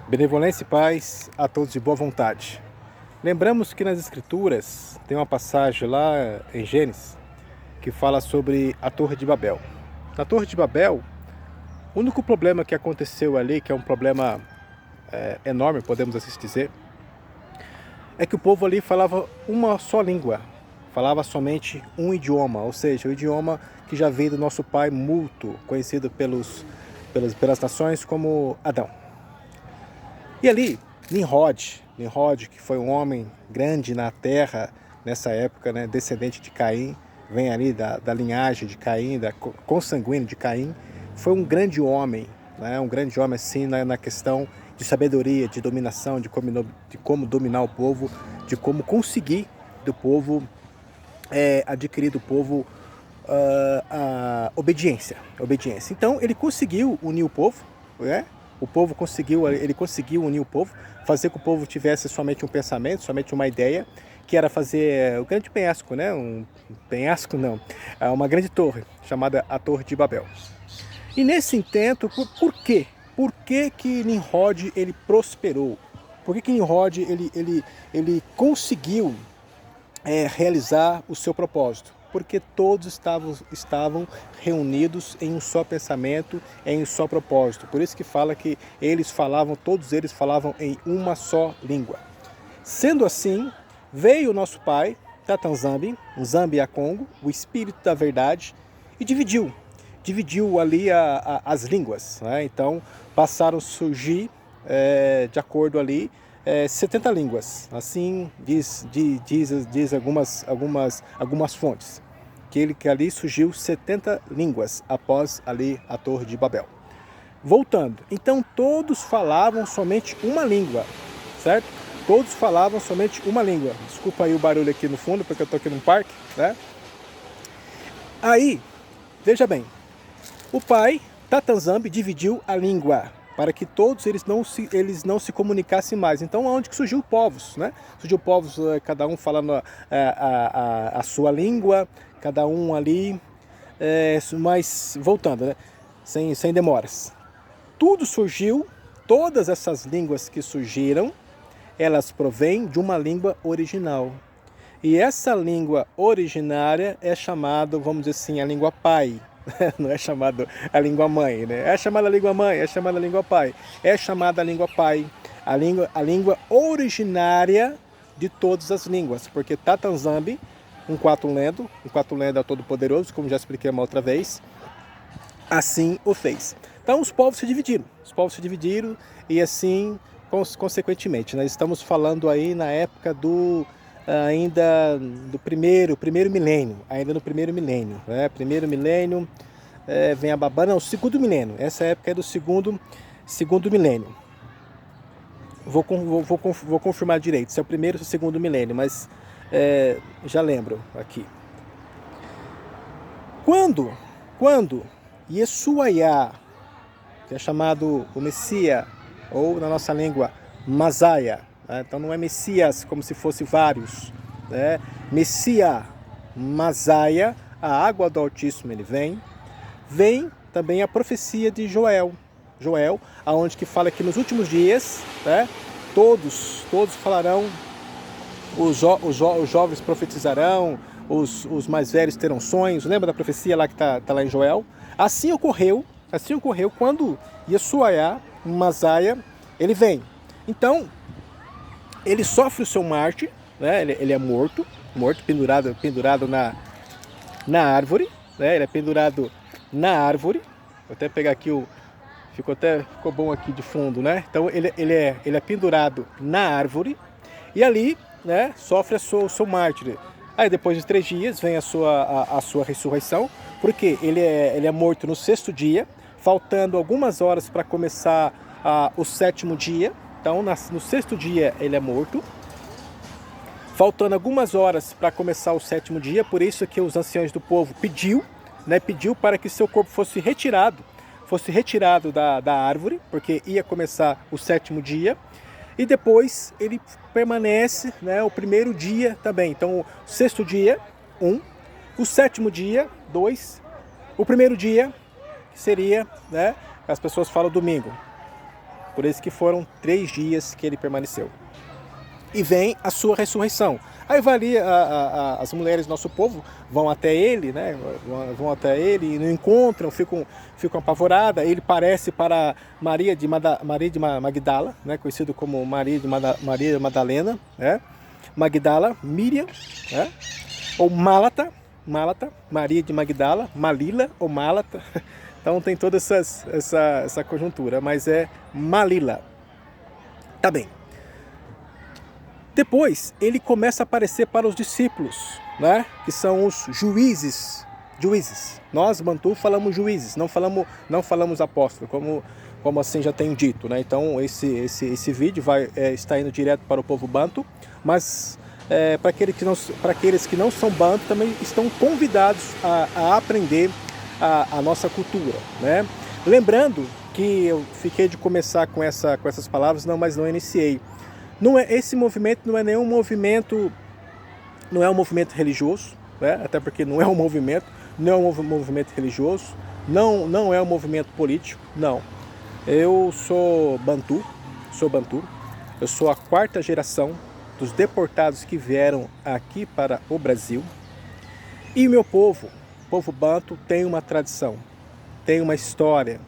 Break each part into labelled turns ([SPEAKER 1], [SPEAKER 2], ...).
[SPEAKER 1] Benevolência e paz a todos de boa vontade. Lembramos que nas Escrituras tem uma passagem lá em Gênesis que fala sobre a Torre de Babel. Na Torre de Babel, o único problema que aconteceu ali, que é um problema enorme, podemos assim dizer, é que o povo ali falava uma só língua, falava somente um idioma, ou seja, o idioma que já veio do nosso pai Multo, conhecido pelas nações como Adão. E ali, Nimrod, que foi um homem grande na terra nessa época, né, descendente de Caim, vem ali da linhagem de Caim, da consanguíneo de Caim, foi um grande homem, né, um grande homem assim na questão de sabedoria, de dominação, de como dominar o povo, de como conseguir do povo, adquirir do povo a obediência. Então ele conseguiu unir o povo, né? Ele conseguiu unir o povo, fazer com que o povo tivesse somente um pensamento, somente uma ideia, que era fazer o grande penhasco, né? Um penhasco não, uma grande torre, chamada a Torre de Babel. E nesse intento, por quê? Por que Nimrod ele prosperou? Por que Nimrod ele conseguiu realizar o seu propósito? Porque todos estavam reunidos em um só pensamento, em um só propósito. Por isso que fala que todos eles falavam em uma só língua. Sendo assim, veio o nosso pai, Tatanzambi, Nzambi Akongo, o Espírito da Verdade, e dividiu ali as línguas, né? Então passaram a surgir, de acordo ali, 70 línguas. Assim diz algumas fontes, que ali surgiu 70 línguas após ali a Torre de Babel. Voltando, então todos falavam somente uma língua, certo? Todos falavam somente uma língua. Desculpa aí o barulho aqui no fundo, porque eu estou aqui num parque, né? Aí, veja bem, o pai, Tatanzambi, dividiu a língua para que todos eles não se comunicassem mais. Então, onde que surgiu povos, né? Surgiu povos, cada um falando a sua língua, cada um ali, mas voltando, né? Sem demoras. Tudo surgiu, todas essas línguas que surgiram, elas provêm de uma língua original. E essa língua originária é chamada, vamos dizer assim, a língua pai. Não é chamada a língua mãe, né? É chamada a língua mãe, é chamada a língua pai. É chamada a língua pai, a língua originária de todas as línguas. Porque Tatanzambi, um Quatulendo é o Todo-Poderoso, como já expliquei uma outra vez, assim o fez. Então os povos se dividiram e assim, consequentemente, nós estamos falando aí na época ainda do primeiro milênio, ainda no primeiro milênio, né? Primeiro milênio, vem a Babá, não, segundo milênio, essa época é do segundo milênio. Vou confirmar direito, se é o primeiro ou o segundo milênio, mas já lembro aqui. Quando Yeshuayá, que é chamado o Messias, ou na nossa língua, Masaia, né? Então não é Messias como se fosse vários, né? Messias, Masaia, a água do Altíssimo ele vem também a profecia de Joel, aonde que fala que nos últimos dias, né, todos falarão, os jovens profetizarão, os mais velhos terão sonhos. Lembra da profecia lá que está lá em Joel? Assim ocorreu quando Yeshuayá, Masaia, ele vem. Então, ele sofre o seu mártir, né? Ele é morto, pendurado na árvore, né? Ele é pendurado na árvore. Vou até pegar aqui ficou bom aqui de fundo, né? Então ele é pendurado na árvore e ali, né, sofre o seu mártir. Aí depois de 3 dias vem a sua ressurreição, porque ele é morto no 6º dia, faltando algumas horas para começar o 7º dia. Então no 6º dia ele é morto, faltando algumas horas para começar o 7º dia. Por isso que os anciãos do povo pediu para que seu corpo fosse retirado da árvore, porque ia começar o 7º dia. E depois ele permanece, né, o primeiro dia também. Então o 6º dia, 1, o 7º dia, 2, o primeiro dia, que seria, né, as pessoas falam domingo. Por isso que foram 3 dias que ele permaneceu. E vem a sua ressurreição. Aí vai ali, as mulheres do nosso povo vão até ele, né? Vão até ele e não encontram, ficam apavoradas. Ele parece para Maria de Magdala, né? Conhecido como Maria Madalena, né? Magdala, Miriam, né? Ou Málata, Maria de Magdala, Malila ou Málata. Então tem toda essa conjuntura, mas é Malila. Tá bem. Depois, ele começa a aparecer para os discípulos, né? Que são os juízes. Nós, Bantu, falamos juízes, não falamos apóstolo, como assim já tenho dito, né? Então, esse vídeo está indo direto para o povo Bantu, mas para aqueles que não são Bantu também estão convidados a aprender a nossa cultura, né? Lembrando que eu fiquei de começar com essas palavras, mas não iniciei. Esse movimento não é um movimento religioso, né? Até porque não é um movimento religioso, não é um movimento político, não. Eu sou Bantu, eu sou a 4ª geração dos deportados que vieram aqui para o Brasil, e o meu povo Bantu, tem uma tradição, tem uma história,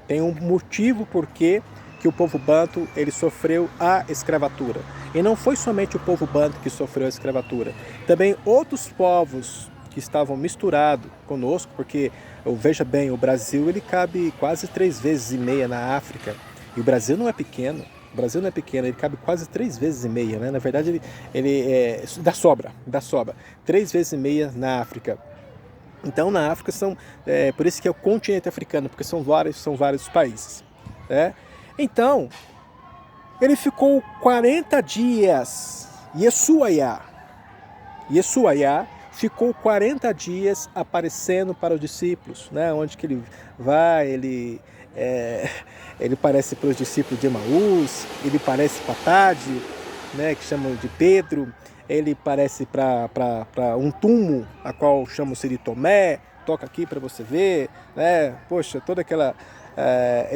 [SPEAKER 1] tem um motivo porque que o povo Bantu ele sofreu a escravatura. E não foi somente o povo Bantu que sofreu a escravatura. Também outros povos que estavam misturados conosco, porque, veja bem, o Brasil ele cabe quase 3,5 vezes na África. E o Brasil não é pequeno. Ele cabe quase 3,5 vezes, né? Na verdade, ele dá sobra. 3,5 vezes na África. Então, na África por isso que é o continente africano, porque são vários países, né? Então, ele ficou 40 dias, Yeshuaiá ficou 40 dias aparecendo para os discípulos, né? Onde que ele vai, ele parece para os discípulos de Emaús, ele parece para Tade, né? Que chamam de Pedro, ele parece para um túmulo, a qual chamam-se de Tomé, toca aqui para você ver, né? Poxa, toda aquela...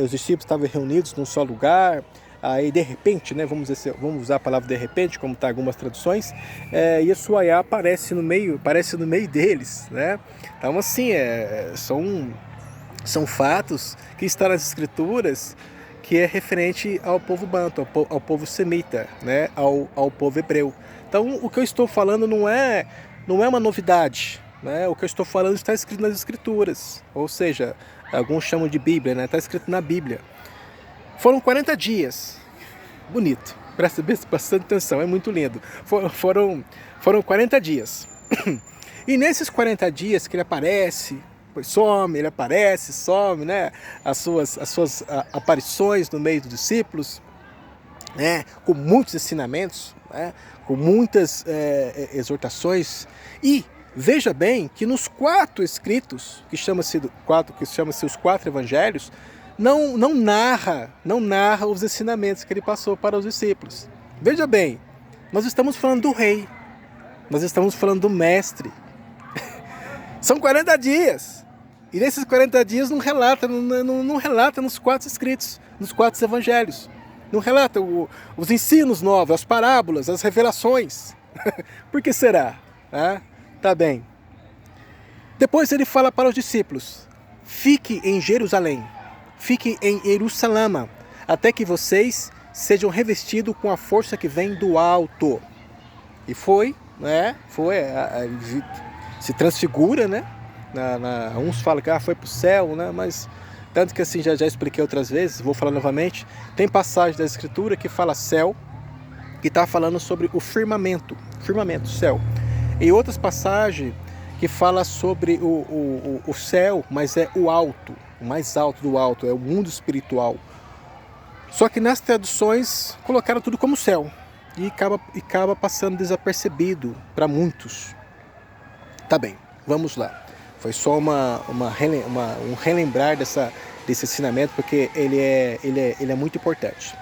[SPEAKER 1] os discípulos estavam reunidos num só lugar, aí de repente, né, vamos usar a palavra de repente, como está em algumas traduções, Yeshuaiá aparece no meio deles, né? Então assim, são fatos que estão nas escrituras, que é referente ao povo Bantu, ao povo semita, né? ao povo hebreu. Então o que eu estou falando não é uma novidade, né? O que eu estou falando está escrito nas escrituras, ou seja, alguns chamam de Bíblia, né? Está escrito na Bíblia. Foram 40 dias. Bonito. Presta bastante atenção, é muito lindo. Foram 40 dias. E nesses 40 dias que ele aparece, some, né? As suas aparições no meio dos discípulos, né? Com muitos ensinamentos, né? Com muitas exortações. E veja bem que nos 4 escritos, que chama-se os 4 evangelhos, não narra os ensinamentos que ele passou para os discípulos. Veja bem, nós estamos falando do rei, nós estamos falando do mestre. São 40 dias. E nesses 40 dias não relata nos 4 escritos, nos 4 evangelhos. Não relata os ensinos novos, as parábolas, as revelações. Por que será? Tá bem. Depois ele fala para os discípulos: fique em Jerusalém, fique em Jerusalém, até que vocês sejam revestidos com a força que vem do alto. E se transfigura, né? Uns falam que foi para o céu, né? Mas tanto que assim já expliquei outras vezes, vou falar novamente. Tem passagem da escritura que fala céu, que está falando sobre o firmamento, céu. E outras passagens que fala sobre o céu, mas é o alto, o mais alto do alto, é o mundo espiritual. Só que nas traduções colocaram tudo como céu e acaba passando desapercebido para muitos. Tá bem, vamos lá. Foi só um relembrar desse ensinamento, porque ele é muito importante.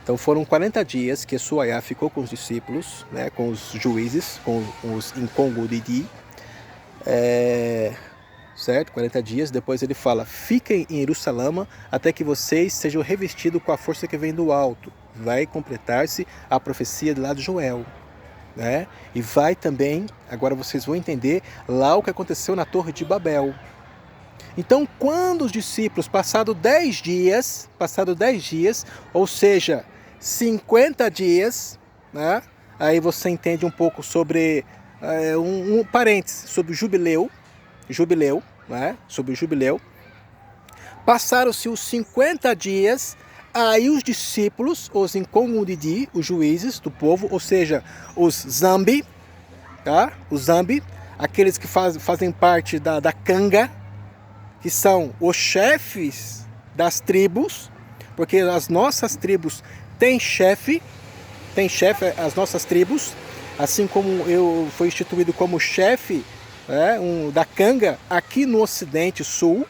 [SPEAKER 1] Então foram 40 dias que Yeshuaiá ficou com os discípulos, né, com os juízes, com os Nkongolidi, certo? 40 dias, depois ele fala, fiquem em Jerusalém até que vocês sejam revestidos com a força que vem do alto. Vai completar-se a profecia lá de Joel, né? E vai também, agora vocês vão entender, lá o que aconteceu na Torre de Babel. Então, quando os discípulos, passado 10 dias, ou seja, 50 dias, né? Aí você entende um pouco sobre um parênteses, sobre o jubileu, né? Sobre o jubileu. Passaram-se os 50 dias, aí os discípulos, os incongudidi, os juízes do povo, ou seja, os zambi, tá? Os zambi, aqueles que fazem parte da canga, que são os chefes das tribos, porque as nossas tribos têm chefe as nossas tribos, assim como eu fui instituído como chefe da canga aqui no Ocidente Sul,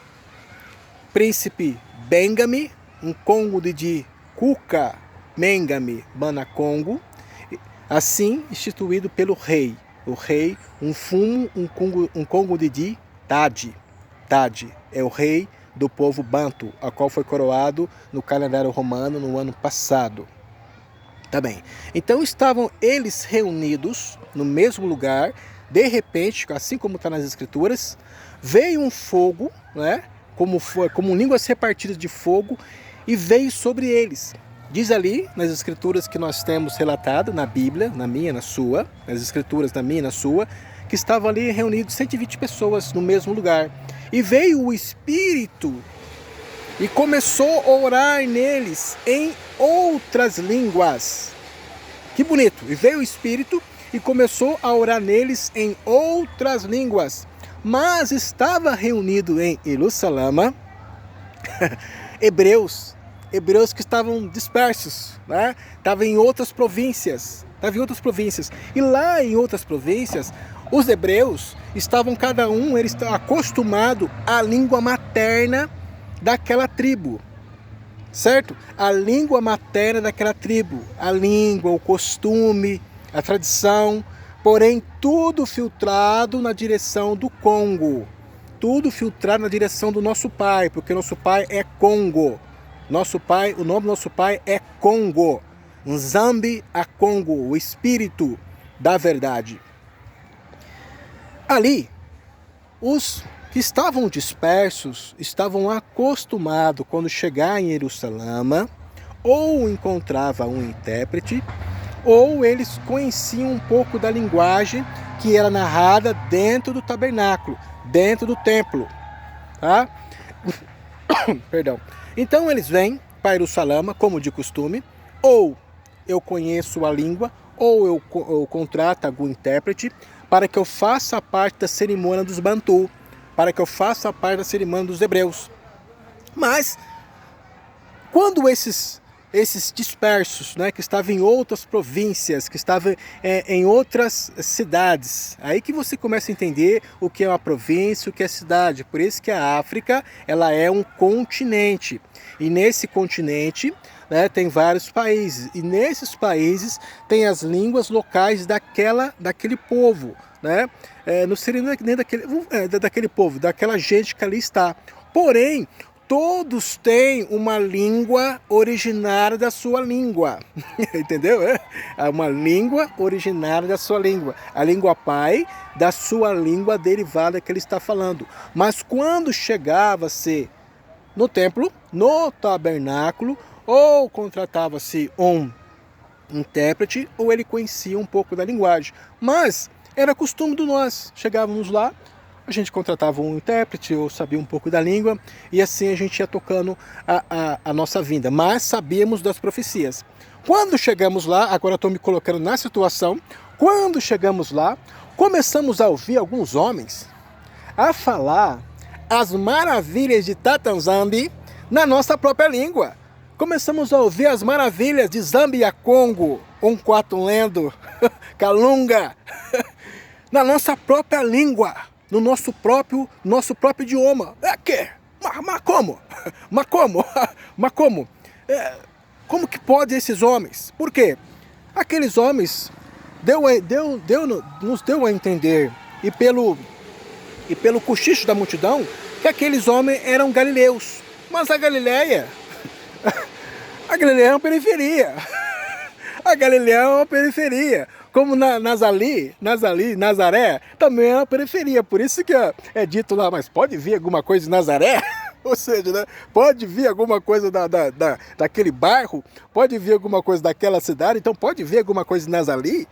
[SPEAKER 1] príncipe Bengami, um Congo de Kuka Mengami Banacongo, assim instituído pelo rei. O rei, um fumo, um Congo de Tadi. Tadi é o rei do povo Banto, a qual foi coroado no calendário romano no ano passado. Tá bem. Então estavam eles reunidos no mesmo lugar, de repente, assim como está nas escrituras, veio um fogo, né? Como línguas repartidas de fogo, e veio sobre eles. Diz ali nas escrituras que nós temos relatado na Bíblia, na minha, na sua, nas escrituras na minha e na sua, que estavam ali reunidos 120 pessoas no mesmo lugar. E veio o Espírito e começou a orar neles em outras línguas. Que bonito! E veio o Espírito e começou a orar neles em outras línguas. Mas estava reunido em Jerusalém hebreus que estavam dispersos, né? Estavam em outras províncias. E lá em outras províncias, os hebreus estavam eles estavam acostumados à língua materna daquela tribo, certo? A língua materna daquela tribo, a língua, o costume, a tradição, porém tudo filtrado na direção do Congo, tudo filtrado na direção do nosso pai, porque nosso pai é Congo. O nome do nosso pai é Congo. Nzambi a Congo, o espírito da verdade. Ali, os que estavam dispersos estavam acostumados, quando chegar em Jerusalém, ou encontrava um intérprete, ou eles conheciam um pouco da linguagem que era narrada dentro do tabernáculo, dentro do templo. Tá? Perdão. Então eles vêm para Jerusalém, como de costume, ou eu conheço a língua, ou eu contrato algum intérprete para que eu faça parte da cerimônia dos Bantu, para que eu faça parte da cerimônia dos hebreus. Mas, quando esses dispersos, né, que estavam em outras províncias, que estavam em outras cidades, aí que você começa a entender o que é uma província, o que é cidade. Por isso que a África, ela é um continente. E nesse continente, né, tem vários países. E nesses países tem as línguas locais daquele povo. Né? Não seria nem daquele povo, daquela gente que ali está. Porém, todos têm uma língua originária da sua língua. Entendeu? É uma língua originária da sua língua. A língua pai da sua língua derivada que ele está falando. Mas quando chegava-se no templo, no tabernáculo, ou contratava-se um intérprete, ou ele conhecia um pouco da linguagem. Mas era costume de nós. Chegávamos lá, a gente contratava um intérprete ou sabia um pouco da língua, e assim a gente ia tocando a nossa vinda. Mas sabíamos das profecias. Quando chegamos lá, agora estou me colocando na situação, quando chegamos lá, começamos a ouvir alguns homens a falar as maravilhas de Tatanzambi na nossa própria língua. Começamos a ouvir as maravilhas de Zambia Congo, Lendo, Kalunga, na nossa própria língua, no nosso próprio idioma. Mas como? Mas como? Como que pode esses homens? Por quê? Aqueles homens nos deu a entender, e e pelo cochicho da multidão que aqueles homens eram galileus. Mas a Galileia é uma periferia. A Galileia é uma periferia. Como Nazaré, também é uma periferia. Por isso que é dito lá, mas pode vir alguma coisa de Nazaré? Ou seja, né, pode vir alguma coisa daquele bairro, pode vir alguma coisa daquela cidade, então pode vir alguma coisa de Nazaré?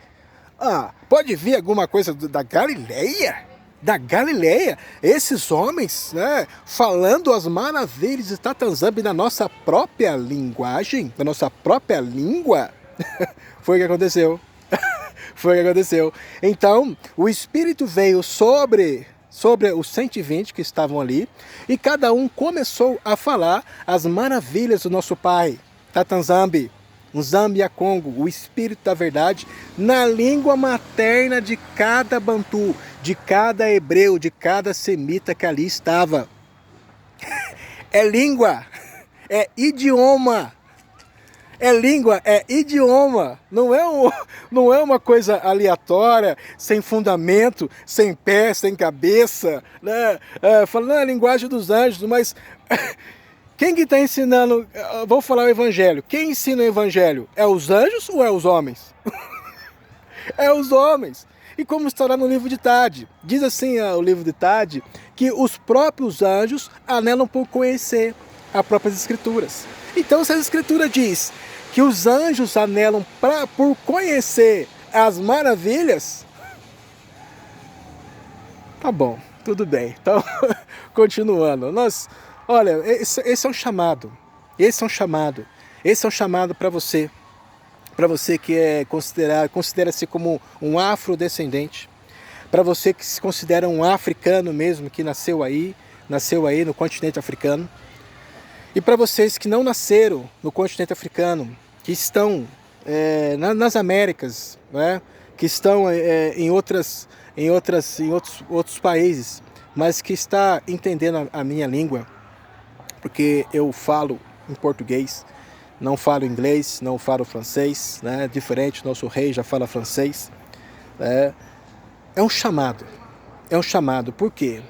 [SPEAKER 1] Pode vir alguma coisa da Galileia? Da Galileia, esses homens, né, falando as maravilhas de Tatanzambi na nossa própria linguagem, na nossa própria língua. Foi o que aconteceu. Foi o que aconteceu. Então, o Espírito veio sobre os 120 que estavam ali, e cada um começou a falar as maravilhas do nosso Pai, Tatanzambi, Nzambi Congo, o Espírito da Verdade, na língua materna de cada bantu, de cada hebreu, de cada semita que ali estava. É língua, é idioma. É língua, é idioma, não é uma coisa aleatória, sem fundamento, sem pé, sem cabeça, né? Falando a linguagem dos anjos, mas quem que está ensinando, vou falar o evangelho, quem ensina o evangelho? É os anjos ou é os homens? É os homens. E como está lá no livro de Tade, diz assim o livro de Tade, que os próprios anjos anelam por conhecer as próprias escrituras. Então, se a escritura diz que os anjos anelam por conhecer as maravilhas, tá bom, tudo bem. Então, continuando. Olha, esse é um chamado. Esse é um chamado para você. Para você que considera-se como um afrodescendente. Para você que se considera um africano mesmo, que nasceu aí no continente africano. E para vocês que não nasceram no continente africano, que estão nas Américas, né? Que estão em outros países, mas que está entendendo a minha língua, porque eu falo em português, não falo inglês, não falo francês, né? Diferente, nosso rei já fala francês. É um chamado, por quê?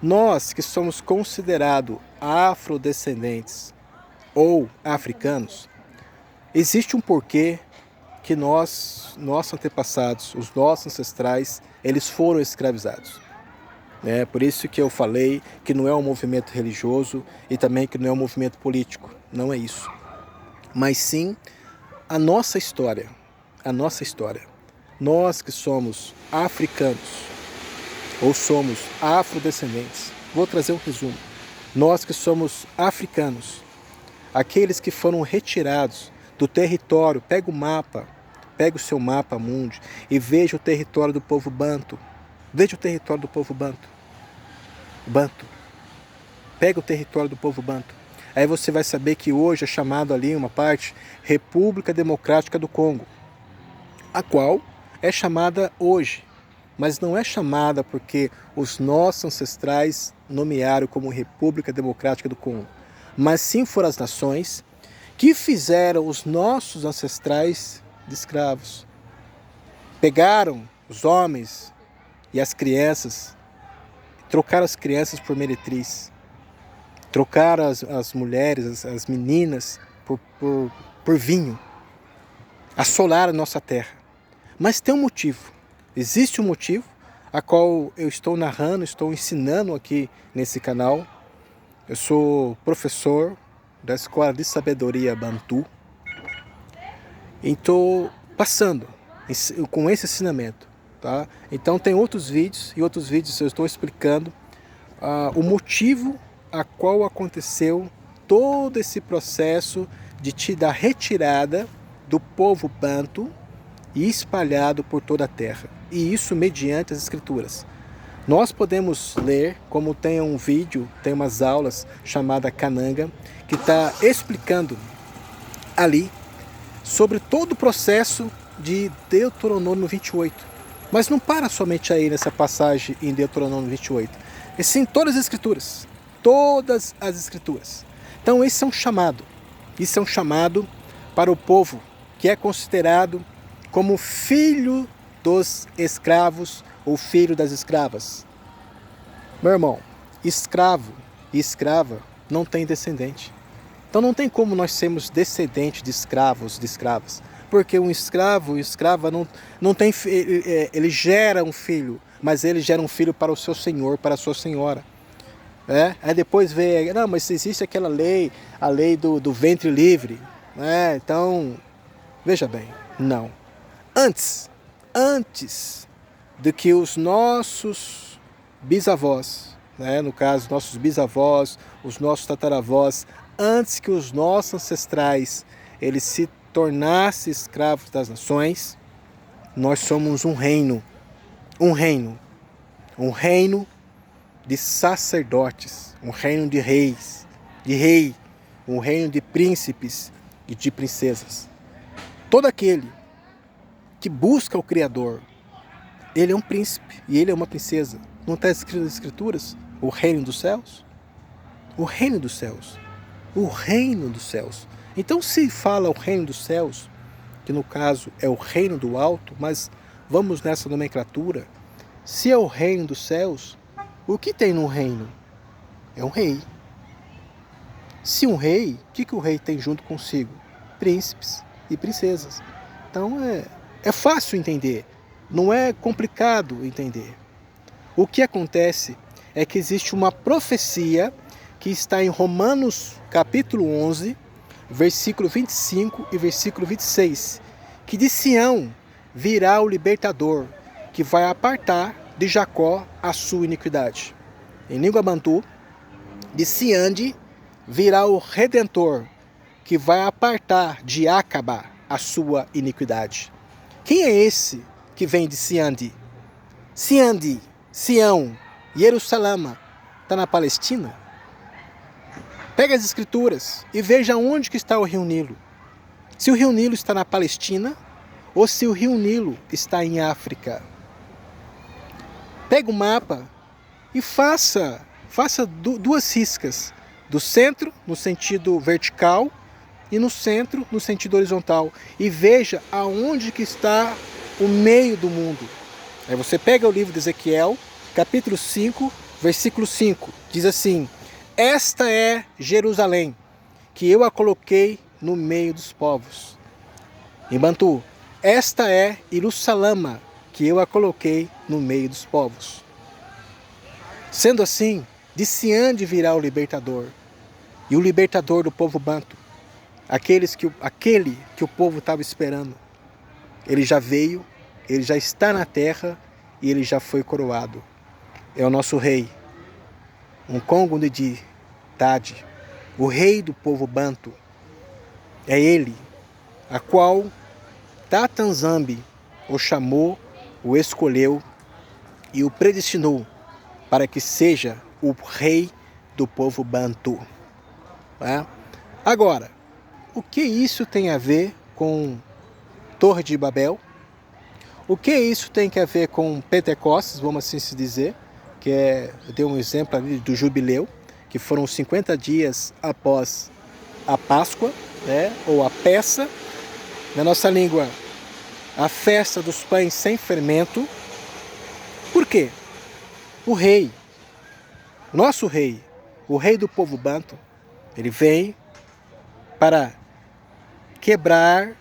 [SPEAKER 1] Nós que somos considerados afrodescendentes ou africanos, existe um porquê que nossos antepassados, os nossos ancestrais, eles foram escravizados. Por isso que eu falei que não é um movimento religioso e também que não é um movimento político. Não é isso. Mas sim a nossa história. Nós que somos africanos ou somos afrodescendentes. Vou trazer um resumo. Nós que somos africanos, aqueles que foram retirados do território, pega o seu mapa mundi e veja o território do povo banto. Veja o território do povo banto. Pega o território do povo banto. Aí você vai saber que hoje é chamado ali uma parte República Democrática do Congo, a qual é chamada hoje, mas não é chamada porque os nossos ancestrais nomearam como República Democrática do Congo, mas sim foram as nações que fizeram os nossos ancestrais de escravos. Pegaram os homens e as crianças, trocaram as crianças por meretriz, trocaram as mulheres, as meninas por vinho, assolaram a nossa terra. Mas tem um motivo, existe um motivo a qual eu estou narrando, estou ensinando aqui nesse canal. Eu sou professor da Escola de Sabedoria Bantu e estou passando com esse ensinamento, tá? Então tem outros vídeos eu estou explicando o motivo a qual aconteceu todo esse processo da retirada do povo bantu e espalhado por toda a terra, e isso mediante as escrituras. Nós podemos ler, como tem um vídeo, tem umas aulas chamada Kananga, que está explicando ali sobre todo o processo de Deuteronômio 28. Mas não para somente aí nessa passagem em Deuteronômio 28. E sim todas as escrituras. Todas as escrituras. Então esse é um chamado. Isso é um chamado para o povo que é considerado como filho dos escravos ou filho das escravas. Meu irmão, escravo e escrava não tem descendente. Então não tem como nós sermos descendentes de escravos, de escravas. Porque um escravo e escrava não tem, ele gera um filho, mas ele gera um filho para o seu senhor, para a sua senhora. Aí depois vê, não, mas existe aquela lei, a lei do ventre livre. Então, veja bem, não. Antes do que os nossos bisavós, no caso, nossos bisavós, os nossos tataravós, antes que os nossos ancestrais eles se tornassem escravos das nações, nós somos um reino de sacerdotes, um reino de reis, um reino de príncipes e de princesas. Todo aquele que busca o Criador, ele é um príncipe e ele é uma princesa. Não está escrito nas Escrituras? O reino dos céus? O reino dos céus. O reino dos céus. Então se fala o reino dos céus, que no caso é o reino do alto, mas vamos nessa nomenclatura. Se é o reino dos céus, o que tem no reino? É um rei. Se um rei, o que o rei tem junto consigo? Príncipes e princesas. Então é fácil entender, não é complicado entender. O que acontece é que existe uma profecia que está em Romanos capítulo 11, versículo 25 e versículo 26, que de Sião virá o libertador, que vai apartar de Jacó a sua iniquidade. Em língua bantu, de Siande virá o Redentor, que vai apartar de Acaba a sua iniquidade. Quem é esse que vem de Siande? Siande, Sião, Jerusalém, está na Palestina? Pega as escrituras e veja onde que está o rio Nilo. Se o rio Nilo está na Palestina ou se o rio Nilo está em África. Pega o mapa e faça duas riscas. Do centro, no sentido vertical, e no centro, no sentido horizontal. E veja aonde que está o meio do mundo. Aí você pega o livro de Ezequiel, capítulo 5, versículo 5. Diz assim: esta é Jerusalém, que eu a coloquei no meio dos povos. Em bantu, esta é Jerusalém, que eu a coloquei no meio dos povos. Sendo assim, de Siande virá o libertador, e o libertador do povo banto, aquele que o povo estava esperando. Ele já veio, ele já está na terra e ele já foi coroado. É o nosso rei, um Congo de Tade, o rei do povo banto. É ele, a qual Tata Nzambi o chamou, o escolheu e o predestinou para que seja o rei do povo bantu. Agora, o que isso tem a ver com Torre de Babel? O que isso tem a ver com Pentecostes, vamos assim se dizer, que eu dei um exemplo ali do jubileu, que foram 50 dias após a Páscoa, ou a peça, na nossa língua, a festa dos pães sem fermento. Por quê? O rei, nosso rei, o rei do povo banto, ele vem para quebrar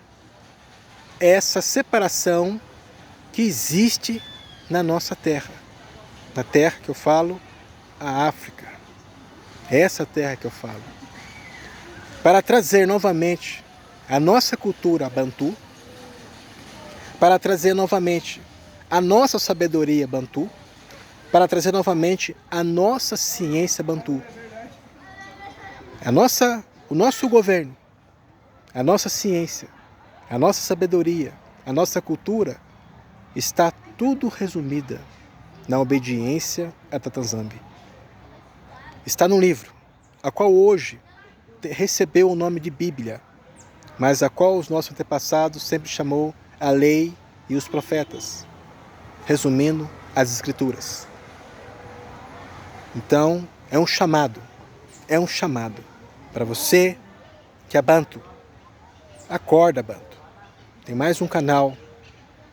[SPEAKER 1] essa separação que existe na nossa terra. Na terra que eu falo, a África. Essa terra que eu falo. Para trazer novamente a nossa cultura bantu, para trazer novamente a nossa sabedoria bantu, para trazer novamente a nossa ciência bantu. O nosso governo, a nossa ciência, a nossa sabedoria, a nossa cultura, está tudo resumida na obediência a Tata Nzambi. Está no livro, a qual hoje recebeu o nome de Bíblia, mas a qual os nossos antepassados sempre chamou a lei e os profetas, resumindo as Escrituras. Então, é um chamado para você que é bantu. Acorda, bantu. Tem mais um canal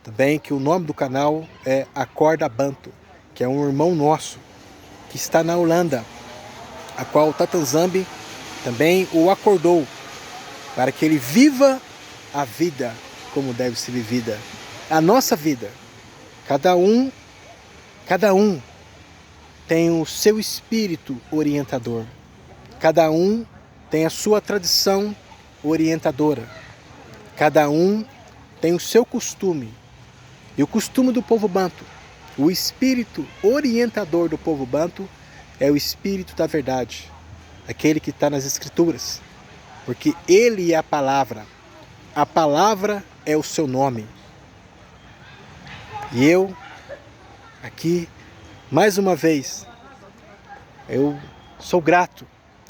[SPEAKER 1] também, que o nome do canal é Acorda Bantu, que é um irmão nosso, que está na Holanda, a qual Tatanzambi também o acordou para que ele viva a vida como deve ser vivida. A nossa vida. Cada um tem o seu espírito orientador. Cada um tem a sua tradição orientadora. Cada um tem o seu costume. E o costume do povo banto, o espírito orientador do povo banto é o espírito da verdade, aquele que está nas Escrituras. Porque ele é a palavra é o seu nome. E eu, aqui, mais uma vez, eu sou grato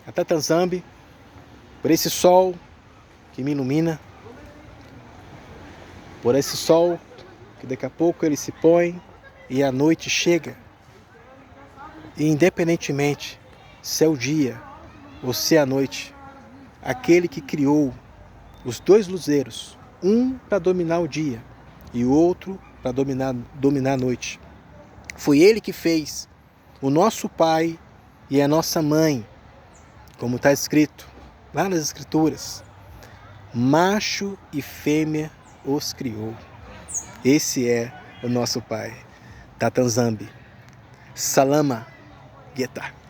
[SPEAKER 1] a Tatanzambi por esse sol que me ilumina, por esse sol que daqui a pouco ele se põe e a noite chega. E independentemente se é o dia ou se é a noite, aquele que criou os dois luzeiros, um para dominar o dia e o outro para dominar a noite, foi ele que fez o nosso pai e a nossa mãe, como está escrito lá nas Escrituras, macho e fêmea os criou. Esse é o nosso pai, Tatanzambi. Salama Geta.